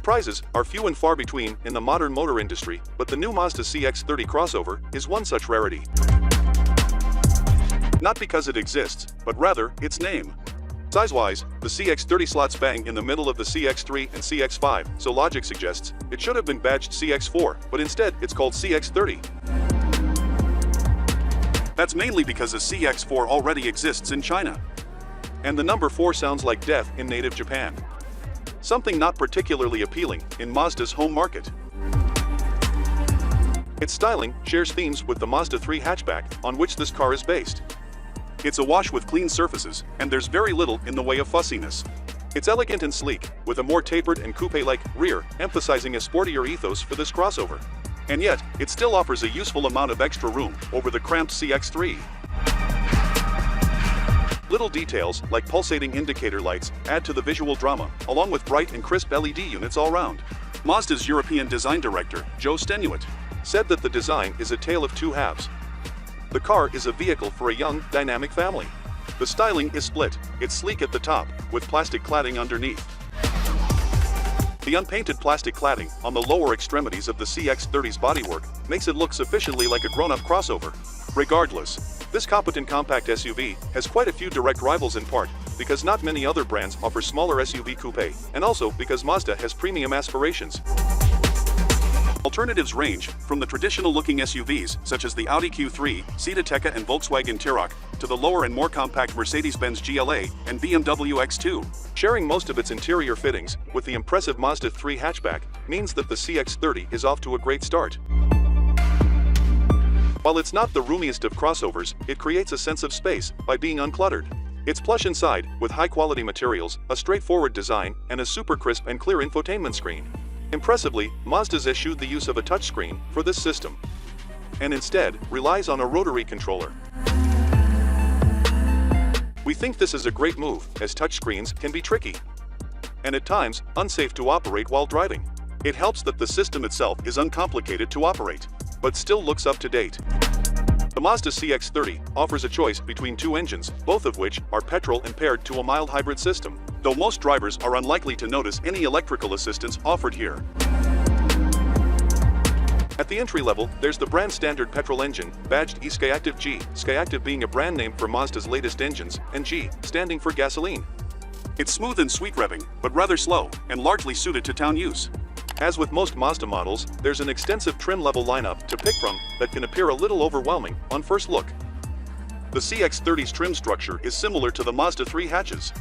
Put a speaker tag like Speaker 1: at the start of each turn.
Speaker 1: Surprises are few and far between in the modern motor industry, but the new Mazda CX-30 crossover is one such rarity. Not because it exists, but rather its name. Size-wise, the CX-30 slots bang in the middle of the CX-3 and CX-5, so logic suggests it should have been badged CX-4, but instead it's called CX-30. That's mainly because a CX-4 already exists in China. And the number 4 sounds like death in native Japan. Something not particularly appealing in Mazda's home market. Its styling shares themes with the Mazda 3 hatchback, on which this car is based. It's awash with clean surfaces, and there's very little in the way of fussiness. It's elegant and sleek, with a more tapered and coupe-like rear, emphasizing a sportier ethos for this crossover. And yet, it still offers a useful amount of extra room over the cramped CX-3. Little details, like pulsating indicator lights, add to the visual drama, along with bright and crisp LED units all round. Mazda's European design director, Joe Stenuit, said that the design is a tale of two halves. The car is a vehicle for a young, dynamic family. The styling is split, it's sleek at the top, with plastic cladding underneath. The unpainted plastic cladding on the lower extremities of the CX-30's bodywork makes it look sufficiently like a grown-up crossover. Regardless, this competent compact SUV has quite a few direct rivals in part because not many other brands offer smaller SUV coupe, and also because Mazda has premium aspirations. Alternatives range from the traditional-looking SUVs such as the Audi Q3, Seat Ateca and Volkswagen T-Roc, to the lower and more compact Mercedes-Benz GLA and BMW X2. Sharing most of its interior fittings with the impressive Mazda 3 hatchback means that the CX-30 is off to a great start. While it's not the roomiest of crossovers, it creates a sense of space by being uncluttered. It's plush inside, with high-quality materials, a straightforward design, and a super crisp and clear infotainment screen. Impressively, Mazda's eschewed the use of a touchscreen for this system, and instead relies on a rotary controller. We think this is a great move, as touchscreens can be tricky, and at times, unsafe to operate while driving. It helps that the system itself is uncomplicated to operate, but still looks up to date. The Mazda CX-30 offers a choice between two engines, both of which are petrol and paired to a mild hybrid system, though most drivers are unlikely to notice any electrical assistance offered here. At the entry level, there's the brand standard petrol engine, badged e-Skyactiv G, Skyactiv being a brand name for Mazda's latest engines, and G, standing for gasoline. It's smooth and sweet revving, but rather slow, and largely suited to town use. As with most Mazda models, there's an extensive trim-level lineup to pick from that can appear a little overwhelming on first look. The CX-30's trim structure is similar to the Mazda 3 hatches.